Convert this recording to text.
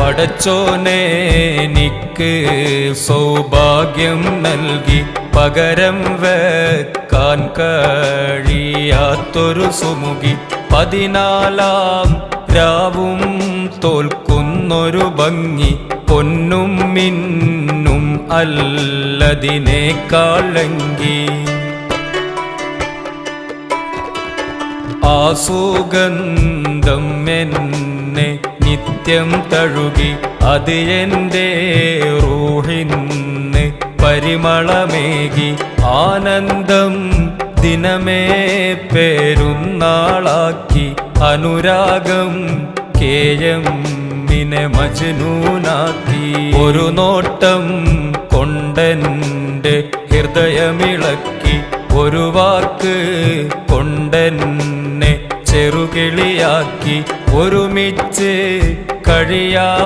പടച്ചോനെ എനിക്ക് സൗഭാഗ്യം നൽകി പകരം വെക്കാൻ കഴിയാത്തൊരു സുമുഖി 14 രാവും തോൽക്കുന്നൊരു ഭംഗി പൊന്നും മിന്നും അല്ലതിനേക്കാളെങ്കി ആ സുഗന്ധം എന്നെ നിത്യം തഴുകി അത് എൻ്റെ റൂഹിന് പരിമളമേകി ആനന്ദം ദിനമേ പെരുന്നാളാക്കി അനുരാഗം കേയമ്മിനെ മജ്നൂനാക്കി ഒരു നോട്ടം കൊണ്ടെൻ്റെ ഹൃദയമിളക്കി ഒരു വാക്ക് കൊണ്ടെന്നെ ചെറുകിളിയാക്കി ഒരുമിച്ച് കഴിയാ